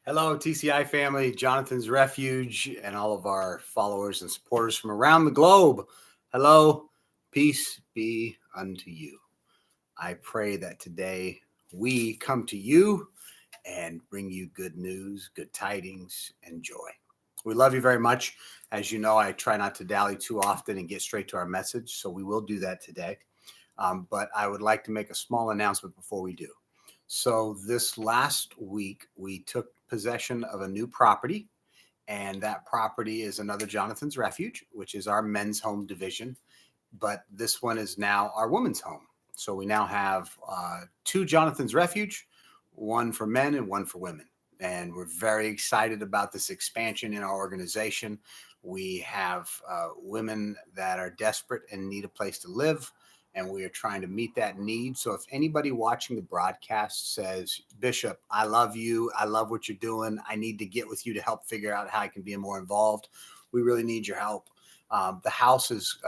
Hello, TCI family, Jonathan's Refuge, and all of our followers and supporters from around the globe. Hello, peace be unto you. I pray that today we come to you and bring you good news, good tidings, and joy. We love you very much. As you know, I try not to dally too often and get straight to our message, so we will do that today. But I would like to make a small announcement before we do. So this last week, we took possession of a new property, and that property is another Jonathan's Refuge, which is our men's home division. But this one is now our women's home. So we now have two Jonathan's Refuge, one for men and one for women. And we're very excited about this expansion in our organization. We have women that are desperate and need a place to live, and we are trying to meet that need. So if anybody watching the broadcast says, Bishop, I love you, I love what you're doing, I need to get with you to help figure out how I can be more involved, we really need your help. The house is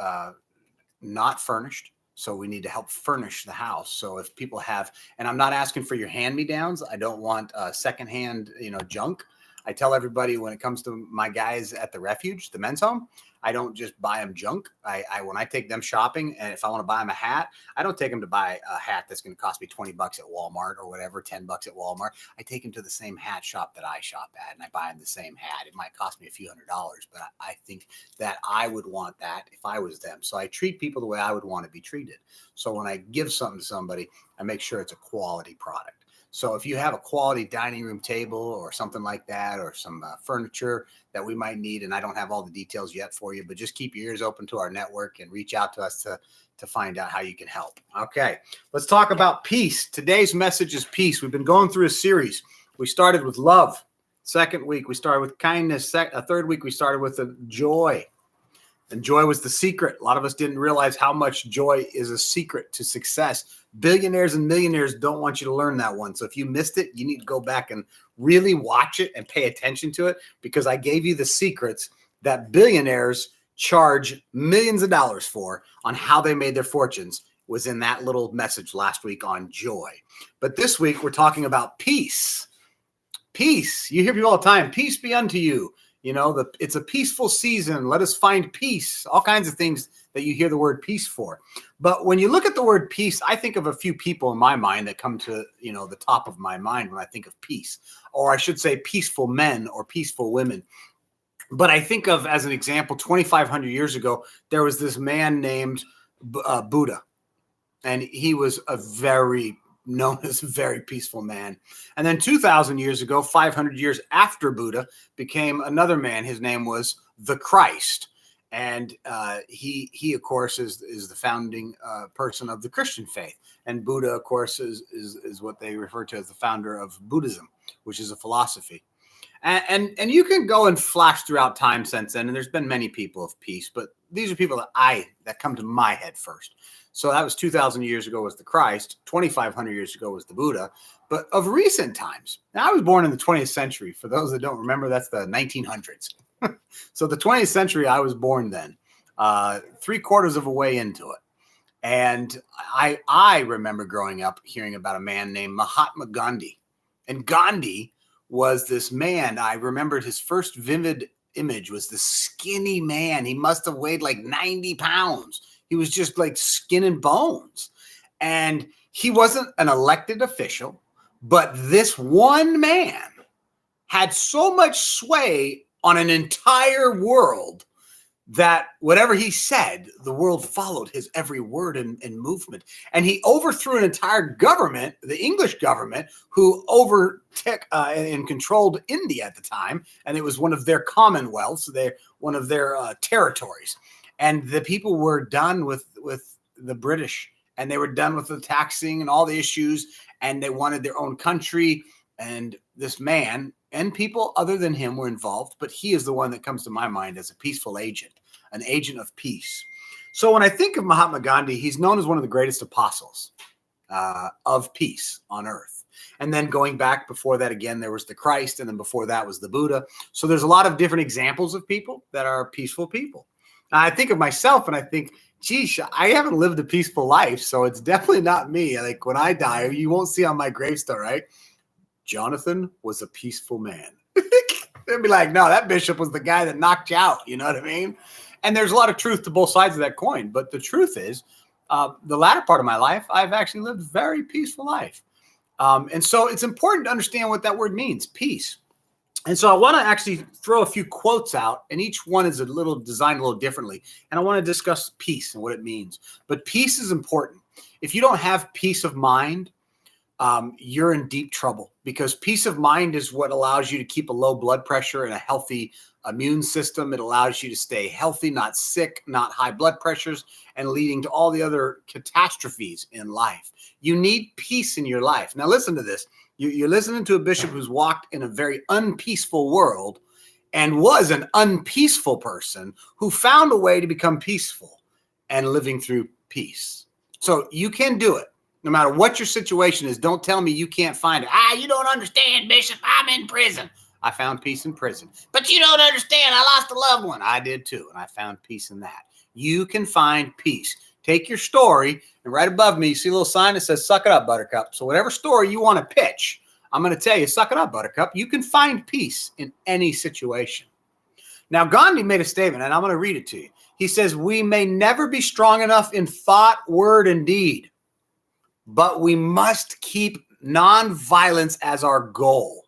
not furnished, so we need to help furnish the house. So if people have, and I'm not asking for your hand-me-downs, I don't want secondhand, junk. I tell everybody when it comes to my guys at the Refuge, the men's home, I don't just buy them junk. When I take them shopping, and if I want to buy them a hat, I don't take them to buy a hat that's going to cost me $20 at Walmart or whatever, $10 at Walmart. I take them to the same hat shop that I shop at, and I buy them the same hat. It might cost me a few $100s, but I think that I would want that if I was them. So I treat people the way I would want to be treated. So when I give something to somebody, I make sure it's a quality product. So if you have a quality dining room table or something like that, or some furniture that we might need, and I don't have all the details yet for you, but just keep your ears open to our network and reach out to us to find out how you can help. Okay, let's talk about peace. Today's message is peace. We've been going through a series. We started with love. Second week, we started with kindness. Third week, we started with joy. And joy was the secret. A lot of us didn't realize how much joy is a secret to success. Billionaires and millionaires don't want you to learn that one. So if you missed it, you need to go back and really watch it and pay attention to it, because I gave you the secrets that billionaires charge millions of dollars for on how they made their fortunes. Was in that little message last week on joy. But this week, we're talking about peace. Peace. You hear people all the time, peace be unto you. It's a peaceful season. Let us find peace. All kinds of things that you hear the word peace for. But when you look at the word peace, I think of a few people in my mind that come to, the top of my mind when I think of peace, or I should say peaceful men or peaceful women. But I think of, as an example, 2,500 years ago, there was this man named Buddha, and he was known as a very peaceful man. And then 2,000 years ago, 500 years after Buddha, became another man. His name was the Christ. And he of course, is the founding person of the Christian faith. And Buddha, of course, is what they refer to as the founder of Buddhism, which is a philosophy. And you can go and flash throughout time since then, and there's been many people of peace, but these are people that come to my head first. So that was 2,000 years ago was the Christ, 2,500 years ago was the Buddha. But of recent times, now I was born in the 20th century. For those that don't remember, that's the 1900s. So the 20th century, I was born then, 3/4 of a way into it. And I remember growing up hearing about a man named Mahatma Gandhi. And Gandhi was this man. I remembered his first vivid image was this skinny man. He must have weighed like 90 pounds. He was just like skin and bones. And he wasn't an elected official, but this one man had so much sway on an entire world that whatever he said, the world followed his every word and movement. And he overthrew an entire government, the English government, who overtook and controlled India at the time. And it was one of their commonwealths, one of their territories. And the people were done with the British, and they were done with the taxing and all the issues, and they wanted their own country. And this man and people other than him were involved, but he is the one that comes to my mind as a peaceful agent, an agent of peace. So when I think of Mahatma Gandhi, he's known as one of the greatest apostles of peace on earth. And then going back before that, again, there was the Christ, and then before that was the Buddha. So there's a lot of different examples of people that are peaceful people. Now, I think of myself and I think, geez, I haven't lived a peaceful life, so it's definitely not me. Like when I die, you won't see on my gravestone, right? Jonathan was a peaceful man. They'd be like, no, that bishop was the guy that knocked you out. You know what I mean? And there's a lot of truth to both sides of that coin. But the truth is, the latter part of my life, I've actually lived a very peaceful life. And so it's important to understand what that word means, peace. And so I want to actually throw a few quotes out, and each one is designed a little differently. And I want to discuss peace and what it means. But peace is important. If you don't have peace of mind, you're in deep trouble, because peace of mind is what allows you to keep a low blood pressure and a healthy immune system. It allows you to stay healthy, not sick, not high blood pressures, and leading to all the other catastrophes in life. You need peace in your life. Now, listen to this. You're listening to a bishop who's walked in a very unpeaceful world and was an unpeaceful person who found a way to become peaceful and living through peace. So you can do it. No matter what your situation is, don't tell me you can't find it. You don't understand, Bishop. I'm in prison. I found peace in prison. But you don't understand. I lost a loved one. I did too, and I found peace in that. You can find peace. Take your story, and right above me, you see a little sign that says, suck it up, Buttercup. So whatever story you want to pitch, I'm going to tell you, suck it up, Buttercup. You can find peace in any situation. Now, Gandhi made a statement, and I'm going to read it to you. He says, we may never be strong enough in thought, word, and deed, but we must keep nonviolence as our goal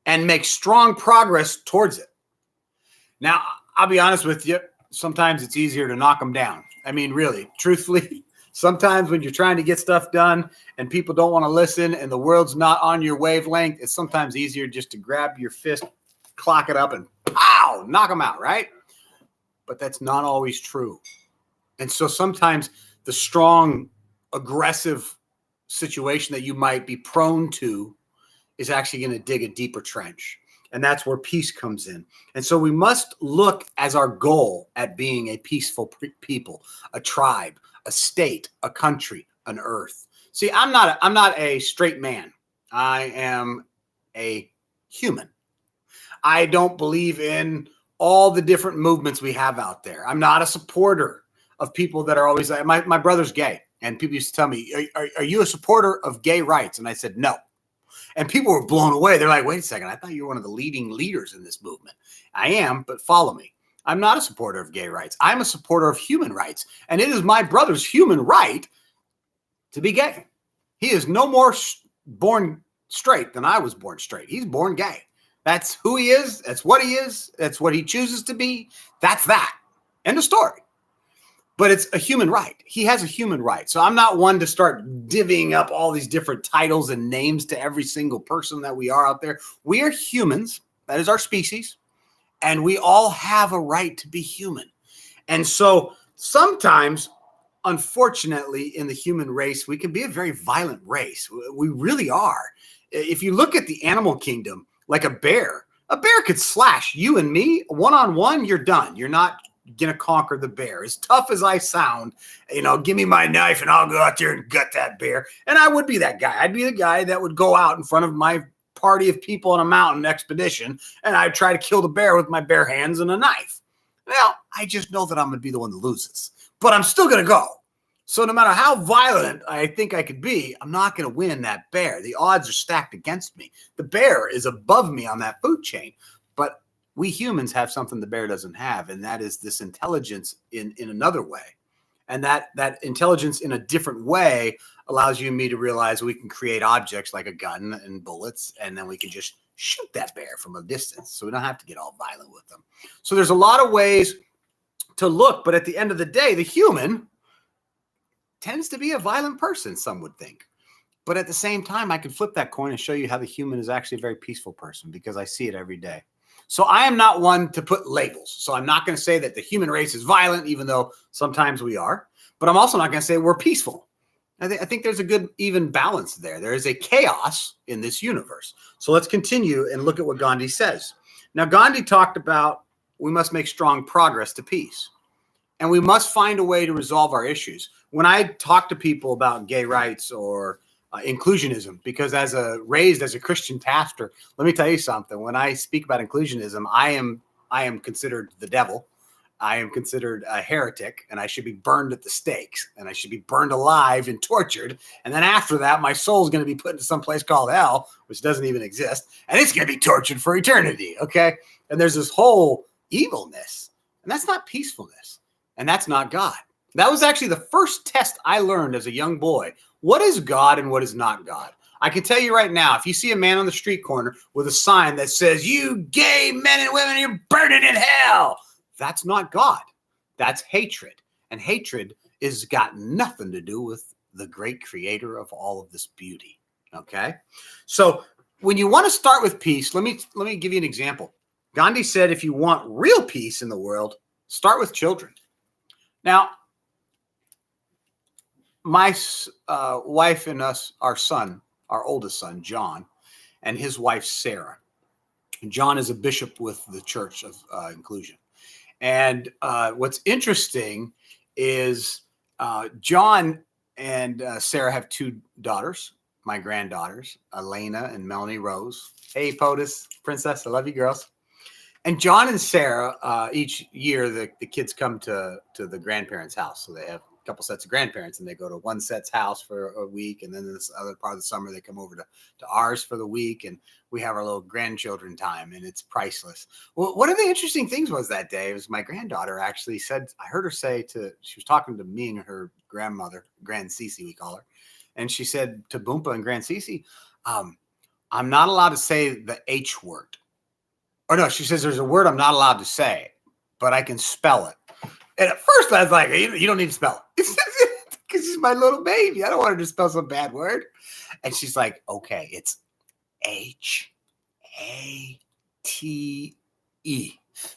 and make strong progress towards it. Now, I'll be honest with you. Sometimes it's easier to knock them down. I mean, really, truthfully, sometimes when you're trying to get stuff done and people don't want to listen and the world's not on your wavelength, it's sometimes easier just to grab your fist, clock it up, and pow, knock them out, right? But that's not always true. And so sometimes the strong, aggressive situation that you might be prone to is actually going to dig a deeper trench. And that's where peace comes in. And so we must look as our goal at being a peaceful people, a tribe, a state, a country, an earth. See, I'm not a straight man. I am a human. I don't believe in all the different movements we have out there. I'm not a supporter of people that are always like, my brother's gay. And people used to tell me, are you a supporter of gay rights? And I said, no. And people were blown away. They're like, wait a second. I thought you were one of the leading leaders in this movement. I am, but follow me. I'm not a supporter of gay rights. I'm a supporter of human rights. And it is my brother's human right to be gay. He is no more born straight than I was born straight. He's born gay. That's who he is. That's what he is. That's what he chooses to be. That's that. End of story. But it's a human right. He has a human right. So I'm not one to start divvying up all these different titles and names to every single person that we are out there. We are humans. That is our species. And we all have a right to be human. And so sometimes, unfortunately, in the human race, we can be a very violent race. We really are. If you look at the animal kingdom, like a bear could slash you and me one-on-one, you're done. You're not going to conquer the bear. As tough as I sound, give me my knife and I'll go out there and gut that bear. And I would be that guy. I'd be the guy that would go out in front of my party of people on a mountain expedition, and I'd try to kill the bear with my bare hands and a knife. Well, I just know that I'm going to be the one that loses, but I'm still going to go. So no matter how violent I think I could be, I'm not going to win that bear. The odds are stacked against me. The bear is above me on that food chain, but we humans have something the bear doesn't have, and that is this intelligence in another way. And that intelligence in a different way allows you and me to realize we can create objects like a gun and bullets, and then we can just shoot that bear from a distance. So we don't have to get all violent with them. So there's a lot of ways to look, but at the end of the day, the human tends to be a violent person, some would think. But at the same time, I can flip that coin and show you how the human is actually a very peaceful person, because I see it every day. So I am not one to put labels. So I'm not going to say that the human race is violent, even though sometimes we are. But I'm also not going to say we're peaceful. I think there's a good even balance there. There is a chaos in this universe. So let's continue and look at what Gandhi says. Now, Gandhi talked about we must make strong progress to peace. And we must find a way to resolve our issues. When I talk to people about gay rights or inclusionism, because raised as a Christian pastor, let me tell you something. When I speak about inclusionism, I am considered the devil, I am considered a heretic and I should be burned at the stakes and I should be burned alive and tortured. And then after that, my soul is going to be put into some place called hell, which doesn't even exist. And it's going to be tortured for eternity. Okay. And there's this whole evilness, and that's not peacefulness. And that's not God. That was actually the first test I learned as a young boy. What is God and what is not God? I can tell you right now, if you see a man on the street corner with a sign that says, "You gay men and women, you're burning in hell," that's not God. That's hatred. And hatred is got nothing to do with the great creator of all of this beauty. Okay? So when you want to start with peace, let me give you an example. Gandhi said, if you want real peace in the world, start with children. Now, my wife and us, our son, our oldest son, John, and his wife, Sarah. John is a bishop with the Church of Inclusion. And what's interesting is John and Sarah have two daughters, my granddaughters, Elena and Melanie Rose. Hey, POTUS, princess, I love you girls. And John and Sarah, each year, the kids come to the grandparents' house. So they have couple sets of grandparents, and they go to one set's house for a week, and then this other part of the summer they come over to ours for the week, and we have our little grandchildren time, and it's priceless. Well, one of the interesting things was that day was my granddaughter actually said, I heard her say she was talking to me and her grandmother, Grand Cece we call her, and she said to Boompa and Grand Cece, I'm not allowed to say the H word. Or no, she says there's a word I'm not allowed to say, but I can spell it. And at first I was like, you don't need to spell it. Because she's my little baby. I don't want her to spell some bad word. And she's like, okay, it's H-A-T-E.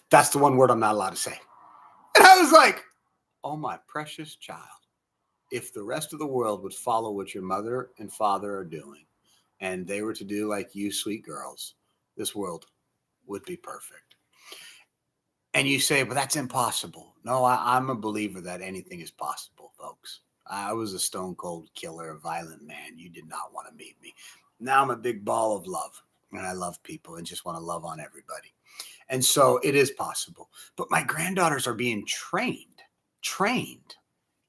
That's the one word I'm not allowed to say. And I was like, oh, my precious child, if the rest of the world would follow what your mother and father are doing, and they were to do like you sweet girls, this world would be perfect. And you say, but that's impossible. No, I'm a believer that anything is possible, folks. I was a stone cold killer, a violent man. You did not want to meet me. Now I'm a big ball of love, and I love people and just want to love on everybody. And so it is possible. But my granddaughters are being trained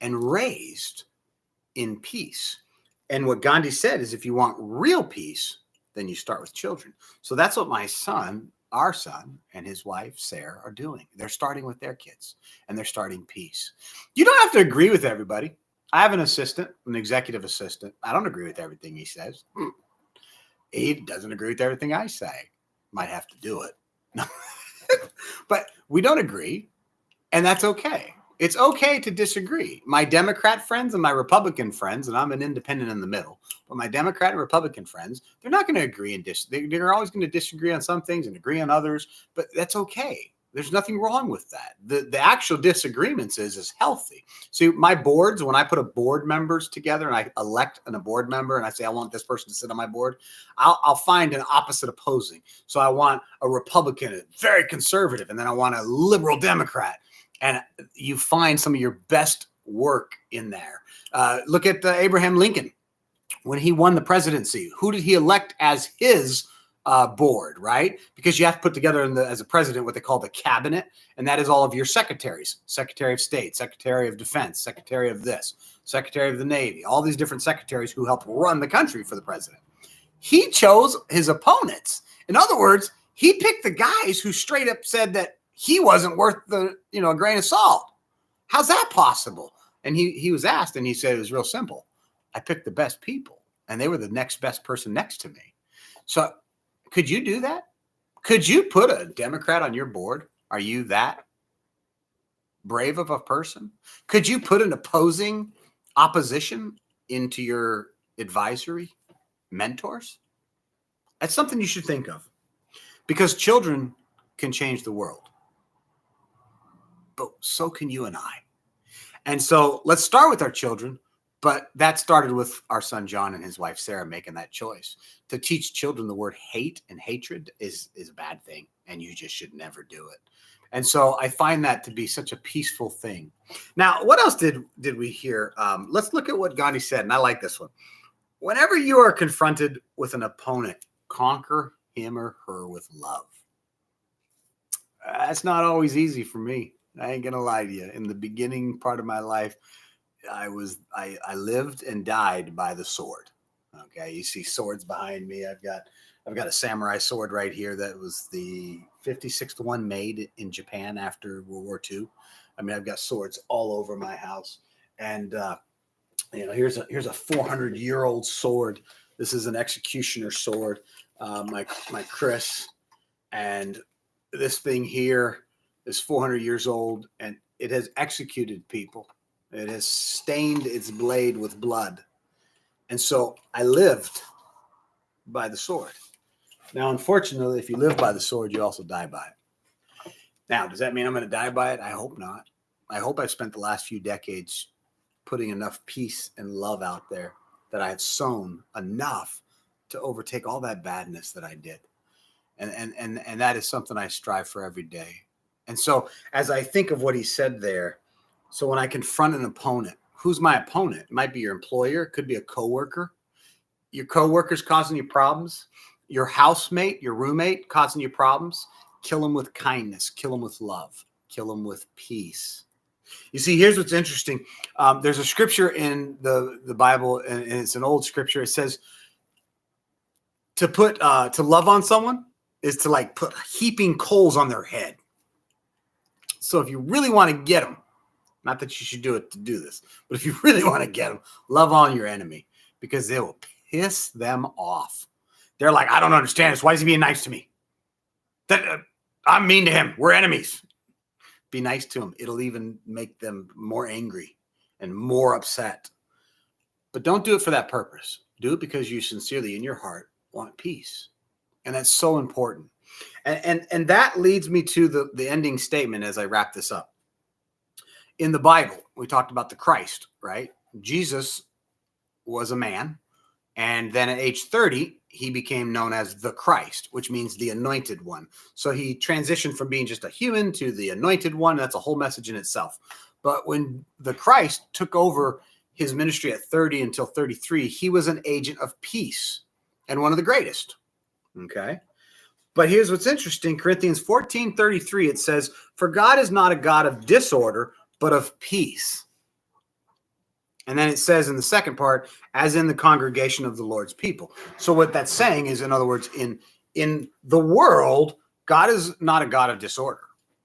and raised in peace. And what Gandhi said is if you want real peace, then you start with children. So that's what our son and his wife, Sarah, are doing. They're starting with their kids, and they're starting peace. You don't have to agree with everybody. I have an executive assistant. I don't agree with everything he says. He doesn't agree with everything I say. Might have to do it. But we don't agree, and that's okay. It's okay to disagree. My Democrat friends and my Republican friends, and I'm an independent in the middle, but my Democrat and Republican friends, they're not going to agree and they're always going to disagree on some things and agree on others, but that's okay. There's nothing wrong with that. The actual disagreements is healthy. See, my boards, when I put a board members together and I elect a board member and I say, I want this person to sit on my board, I'll find an opposite opposing. So I want a Republican, very conservative, and then I want a liberal Democrat. And you find some of your best work in there. Look at Abraham Lincoln. When he won the presidency, who did he elect as his board, right? Because you have to put together as a president what they call the cabinet, and that is all of your secretaries, Secretary of State, Secretary of Defense, Secretary of this, Secretary of the Navy, all these different secretaries who help run the country for the president. He chose his opponents. In other words, he picked the guys who straight up said that he wasn't worth a grain of salt. How's that possible? And he was asked, and he said it was real simple. I picked the best people, and they were the next best person next to me. So could you do that? Could you put a Democrat on your board? Are you that brave of a person? Could you put an opposition into your advisory mentors? That's something you should think of, because children can change the world. But so can you and I. And so let's start with our children. But that started with our son, John, and his wife, Sarah, making that choice. To teach children the word hate and hatred is a bad thing, and you just should never do it. And so I find that to be such a peaceful thing. Now, what else did we hear? Let's look at what Gandhi said, and I like this one. Whenever you are confronted with an opponent, conquer him or her with love. That's not always easy for me. I ain't gonna lie to you. In the beginning part of my life, I lived and died by the sword. Okay, you see swords behind me. I've got a samurai sword right here that was the 56th one made in Japan after World War II. I mean, I've got swords all over my house, and here's a 400-year-old sword. This is an executioner sword, my Chris, and this thing here is 400 years old, and it has executed people. It has stained its blade with blood. And so I lived by the sword. Now, unfortunately, if you live by the sword, you also die by it. Now, does that mean I'm going to die by it? I hope not. I hope I've spent the last few decades putting enough peace and love out there that I have sown enough to overtake all that badness that I did. And that is something I strive for every day. And so as I think of what he said there, so when I confront an opponent, who's my opponent? It might be your employer. It could be a coworker. Your coworker's causing you problems. Your housemate, your roommate causing you problems. Kill them with kindness. Kill them with love. Kill them with peace. You see, here's what's interesting. There's a scripture in the Bible, and it's an old scripture. It says to love on someone is to like put heaping coals on their head. So if you really want to get them, not that you should do it to do this, but if you really want to get them, love on your enemy because they will piss them off. They're like, I don't understand this. Why is he being nice to me? I'm mean to him. We're enemies. Be nice to him. It'll even make them more angry and more upset. But don't do it for that purpose. Do it because you sincerely in your heart want peace. And that's so important. And that leads me to the ending statement as I wrap this up. In the Bible, we talked about the Christ, right? Jesus was a man. And then at age 30, he became known as the Christ, which means the anointed one. So he transitioned from being just a human to the anointed one. That's a whole message in itself. But when the Christ took over his ministry at 30 until 33, he was an agent of peace and one of the greatest. Okay. But here's what's interesting. Corinthians 14:33, it says, for God is not a God of disorder, but of peace. And then it says in the second part, as in the congregation of the Lord's people. So what that's saying is, in other words, in the world, God is not a God of disorder.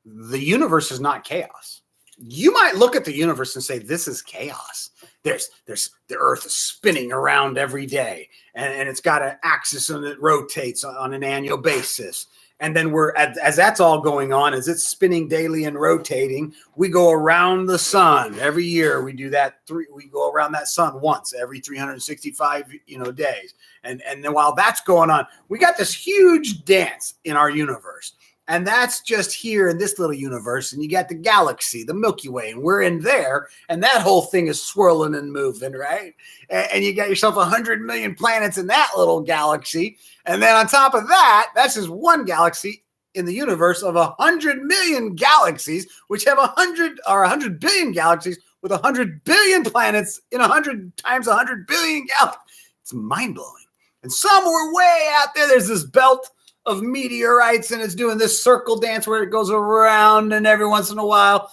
The universe is not chaos. You might look at the universe and say, this is chaos. There's the earth is spinning around every day, and it's got an axis and it rotates on an annual basis. And then as that's all going on, as it's spinning daily and rotating, we go around the sun every year. We do that. We go around that sun once every 365, days. And then while that's going on, we got this huge dance in our universe. And that's just here in this little universe. And you got the galaxy, the Milky Way, and we're in there. And that whole thing is swirling and moving, right? And you got yourself 100 million planets in that little galaxy. And then on top of that, that's just one galaxy in the universe of 100 million galaxies, which have 100 billion galaxies with 100 billion planets in 100 times 100 billion galaxies. It's mind-blowing. And somewhere way out there, there's this belt of meteorites, and it's doing this circle dance where it goes around, and every once in a while,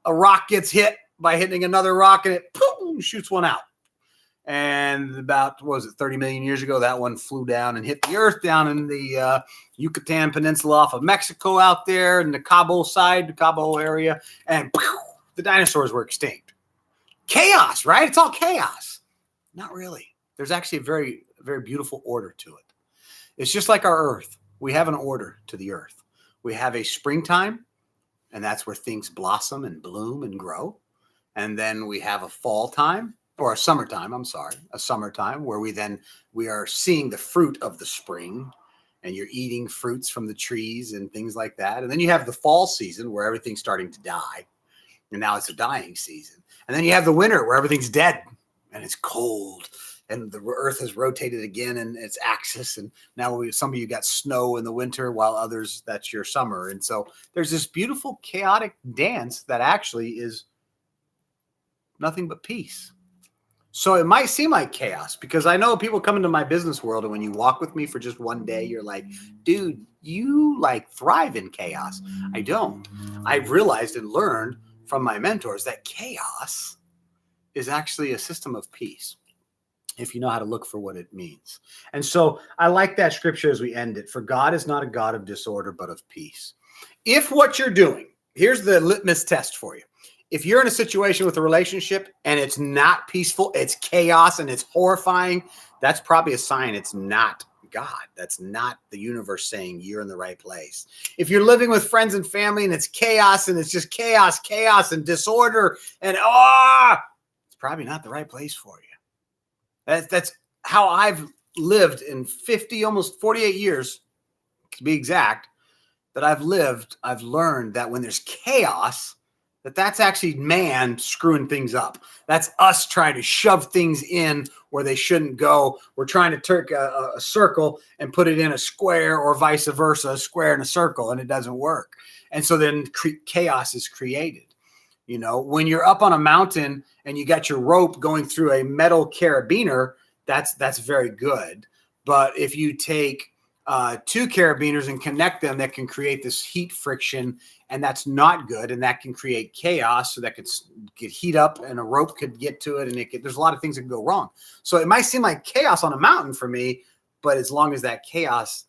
a rock gets hit by hitting another rock, and it boom, shoots one out. And about, 30 million years ago, that one flew down and hit the earth down in the Yucatan Peninsula off of Mexico out there in the Cabo area, and the dinosaurs were extinct. Chaos, right? It's all chaos. Not really. There's actually a very, very beautiful order to it. It's just like our earth. We have an order to the earth. We have a springtime, and that's where things blossom and bloom and grow. And then we have a fall time, or a summertime, a summertime where we are seeing the fruit of the spring, and you're eating fruits from the trees and things like that. And then you have the fall season where everything's starting to die. And now it's a dying season. And then you have the winter where everything's dead and it's cold. And the earth has rotated again in its axis. And now some of you got snow in the winter, while others, that's your summer. And so there's this beautiful chaotic dance that actually is nothing but peace. So it might seem like chaos because I know people come into my business world, and when you walk with me for just one day, you're like, dude, you like thrive in chaos. I don't. I've realized and learned from my mentors that chaos is actually a system of peace, if you know how to look for what it means. And so I like that scripture as we end it. For God is not a God of disorder, but of peace. If what you're doing, here's the litmus test for you. If you're in a situation with a relationship and it's not peaceful, it's chaos and it's horrifying, that's probably a sign it's not God. That's not the universe saying you're in the right place. If you're living with friends and family and it's chaos and it's just chaos and disorder and it's probably not the right place for you. That's how I've lived in 50, almost 48 years, to be exact, that I've lived. I've learned that when there's chaos, that's actually man screwing things up. That's us trying to shove things in where they shouldn't go. We're trying to take a circle and put it in a square, or vice versa, a square in a circle, and it doesn't work. And so then chaos is created. You know, when you're up on a mountain and you got your rope going through a metal carabiner, that's very good. But if you take two carabiners and connect them, that can create this heat friction, and that's not good. And that can create chaos. So that could get heat up, and a rope could get to it, and there's a lot of things that can go wrong. So it might seem like chaos on a mountain for me, but as long as that chaos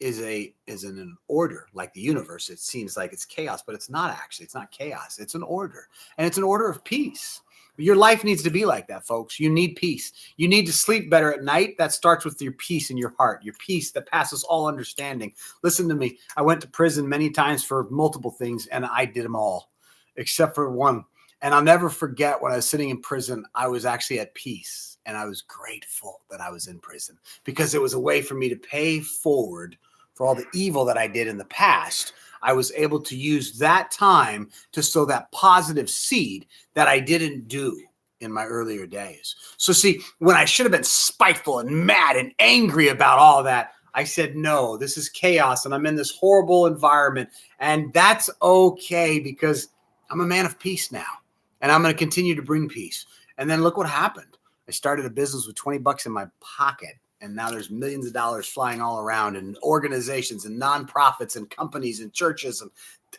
is in an order, like the universe, it seems like it's chaos, but it's not actually. It's not chaos. It's an order, and it's an order of peace. Your life needs to be like that, folks. You need peace. You need to sleep better at night. That starts with your peace in your heart, your peace that passes all understanding. Listen to me. I went to prison many times for multiple things, and I did them all except for one. And I'll never forget when I was sitting in prison, I was actually at peace, and I was grateful that I was in prison because it was a way for me to pay forward for all the evil that I did in the past. I was able to use that time to sow that positive seed that I didn't do in my earlier days. So see, when I should have been spiteful and mad and angry about all that, I said, no, this is chaos and I'm in this horrible environment. And that's okay because I'm a man of peace now. And I'm going to continue to bring peace. And then look what happened. I started a business with $20 in my pocket. And now there's millions of dollars flying all around, and organizations and nonprofits and companies and churches. And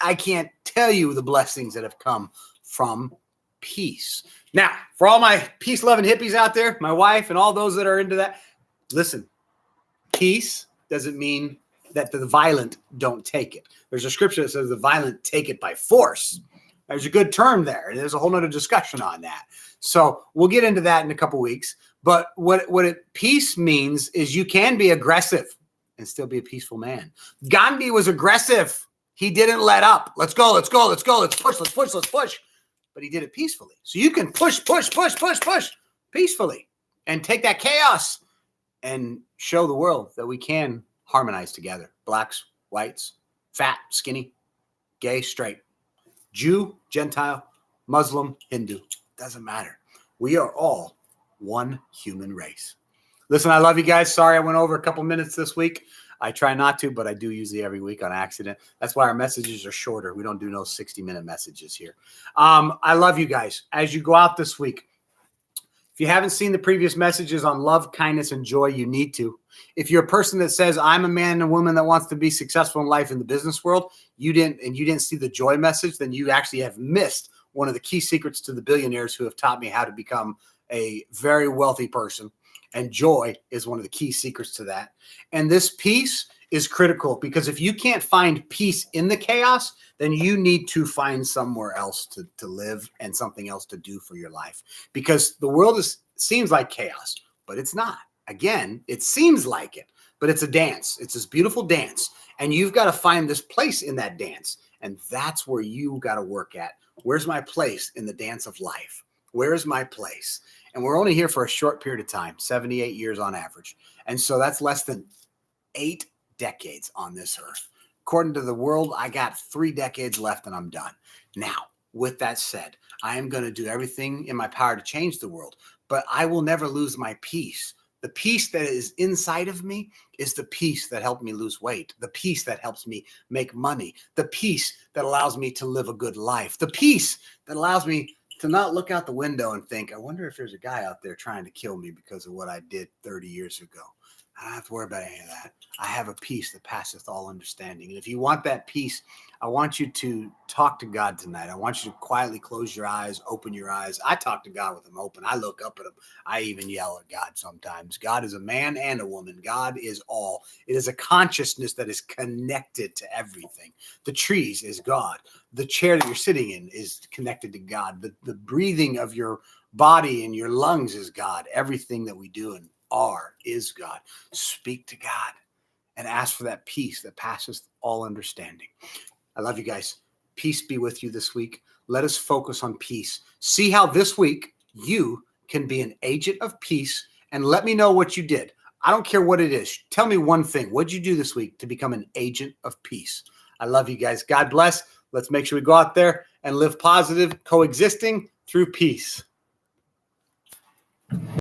I can't tell you the blessings that have come from peace. Now, for all my peace-loving hippies out there, my wife and all those that are into that, listen, peace doesn't mean that the violent don't take it. There's a scripture that says the violent take it by force. There's a good term there. There's a whole nother discussion on that. So we'll get into that in a couple weeks. But what peace means is you can be aggressive and still be a peaceful man. Gandhi was aggressive. He didn't let up. Let's go, let's go, let's go, let's push, let's push, let's push. But he did it peacefully. So you can push peacefully and take that chaos and show the world that we can harmonize together. Blacks, whites, fat, skinny, gay, straight, Jew, Gentile, Muslim, Hindu. Doesn't matter. We are all one human race. Listen, I love you guys. Sorry I went over a couple minutes this week. I try not to, but I do usually every week on accident. That's why our messages are shorter. We don't do no 60-minute messages here. I love you guys. As you go out this week, if you haven't seen the previous messages on love, kindness, and joy, you need to. If you're a person that says, I'm a man and woman that wants to be successful in life in the business world, you didn't see the joy message, then you actually have missed one of the key secrets to the billionaires who have taught me how to become a very wealthy person. And joy is one of the key secrets to that. And this peace is critical because if you can't find peace in the chaos, then you need to find somewhere else to live and something else to do for your life. Because the world seems like chaos, but it's not. Again, it seems like it, but it's a dance. It's this beautiful dance. And you've got to find this place in that dance. And that's where you got to work at. Where's my place in the dance of life? Where's my place? And we're only here for a short period of time, 78 years on average. And so that's less than 8 decades on this earth. According to the world, I got 3 decades left and I'm done. Now, with that said, I am going to do everything in my power to change the world, but I will never lose my peace. The peace that is inside of me is the peace that helped me lose weight, the peace that helps me make money, the peace that allows me to live a good life, the peace that allows me to not look out the window and think, I wonder if there's a guy out there trying to kill me because of what I did 30 years ago. I don't have to worry about any of that. I have a peace that passeth all understanding. And if you want that peace, I want you to talk to God tonight. I want you to quietly close your eyes, open your eyes. I talk to God with them open. I look up at him. I even yell at God sometimes. God is a man and a woman. God is all. It is a consciousness that is connected to everything. The trees is God. The chair that you're sitting in is connected to God. The breathing of your body and your lungs is God. Everything that we do and are is God. Speak to God and ask for that peace that passes all understanding. I love you guys. Peace be with you this week. Let us focus on peace. See how this week you can be an agent of peace, and let me know what you did. I don't care what it is. Tell me one thing. What did you do this week to become an agent of peace? I love you guys. God bless. Let's make sure we go out there and live positive, coexisting through peace.